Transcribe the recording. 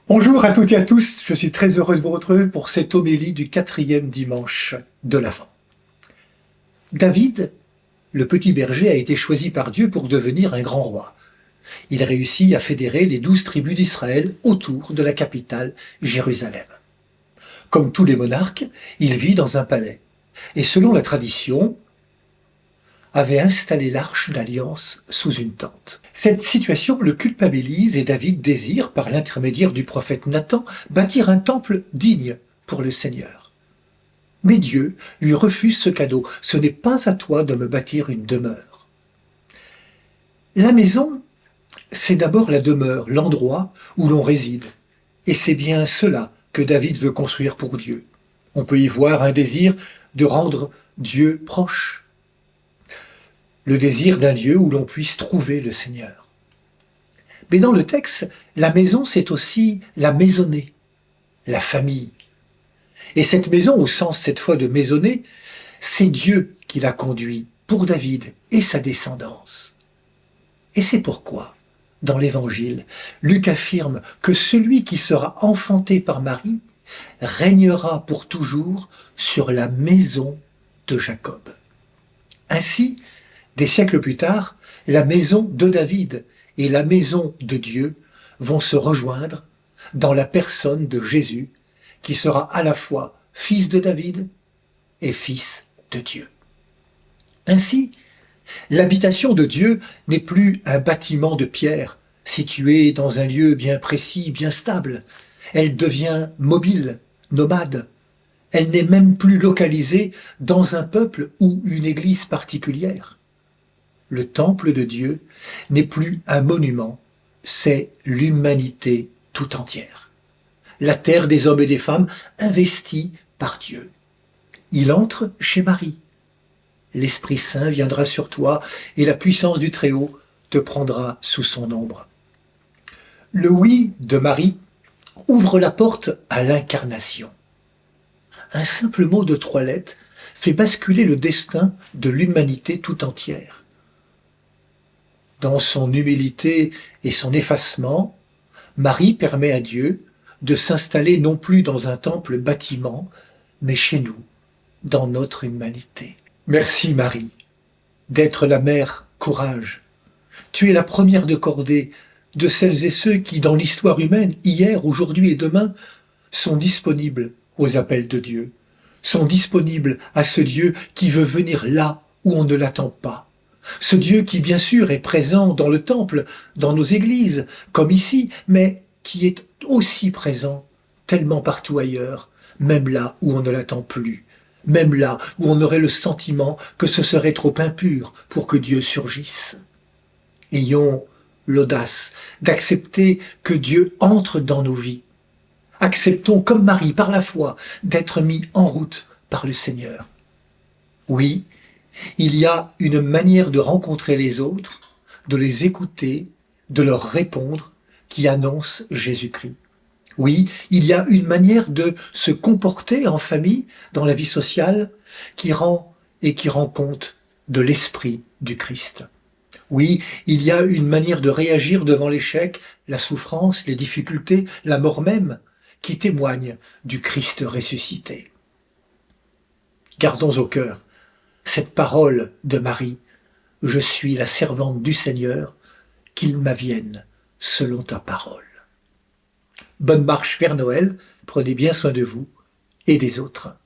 Bonjour à toutes et à tous, je suis très heureux de vous retrouver pour cette homélie du 4e dimanche de l'Avent. David, le petit berger, a été choisi par Dieu pour devenir un grand roi. Il réussit à fédérer les 12 tribus d'Israël autour de la capitale, Jérusalem. Comme tous les monarques, il vit dans un palais et selon la tradition, avait installé l'arche d'alliance sous une tente. Cette situation le culpabilise et David désire, par l'intermédiaire du prophète Nathan, bâtir un temple digne pour le Seigneur. Mais Dieu lui refuse ce cadeau. Ce n'est pas à toi de me bâtir une demeure. La maison, c'est d'abord la demeure, l'endroit où l'on réside. Et c'est bien cela que David veut construire pour Dieu. On peut y voir un désir de rendre Dieu proche. Le désir d'un lieu où l'on puisse trouver le Seigneur. Mais dans le texte, la maison, c'est aussi la maisonnée, la famille. Et cette maison, au sens cette fois de maisonnée, c'est Dieu qui l'a conduit pour David et sa descendance. Et c'est pourquoi, dans l'Évangile, Luc affirme que celui qui sera enfanté par Marie régnera pour toujours sur la maison de Jacob. Ainsi, des siècles plus tard, la maison de David et la maison de Dieu vont se rejoindre dans la personne de Jésus, qui sera à la fois fils de David et fils de Dieu. Ainsi, l'habitation de Dieu n'est plus un bâtiment de pierre situé dans un lieu bien précis, bien stable. Elle devient mobile, nomade. Elle n'est même plus localisée dans un peuple ou une église particulière. Le temple de Dieu n'est plus un monument, c'est l'humanité tout entière. La terre des hommes et des femmes investie par Dieu. Il entre chez Marie. L'Esprit Saint viendra sur toi et la puissance du Très-Haut te prendra sous son ombre. Le oui de Marie ouvre la porte à l'incarnation. Un simple mot de 3 lettres fait basculer le destin de l'humanité tout entière. Dans son humilité et son effacement, Marie permet à Dieu de s'installer non plus dans un temple bâtiment, mais chez nous, dans notre humanité. Merci Marie, d'être la mère courage. Tu es la première de cordée de celles et ceux qui, dans l'histoire humaine, hier, aujourd'hui et demain, sont disponibles aux appels de Dieu, sont disponibles à ce Dieu qui veut venir là où on ne l'attend pas. Ce Dieu qui, bien sûr, est présent dans le temple, dans nos églises, comme ici, mais qui est aussi présent tellement partout ailleurs, même là où on ne l'attend plus, même là où on aurait le sentiment que ce serait trop impur pour que Dieu surgisse. Ayons l'audace d'accepter que Dieu entre dans nos vies. Acceptons, comme Marie, par la foi, d'être mis en route par le Seigneur. Oui, il y a une manière de rencontrer les autres, de les écouter, de leur répondre, qui annonce Jésus-Christ. Oui, il y a une manière de se comporter en famille, dans la vie sociale, qui rend compte de l'esprit du Christ. Oui, il y a une manière de réagir devant l'échec, la souffrance, les difficultés, la mort même, qui témoigne du Christ ressuscité. Gardons au cœur cette parole de Marie, « Je suis la servante du Seigneur, qu'il m'advienne selon ta parole. » Bonne marche vers Noël, prenez bien soin de vous et des autres.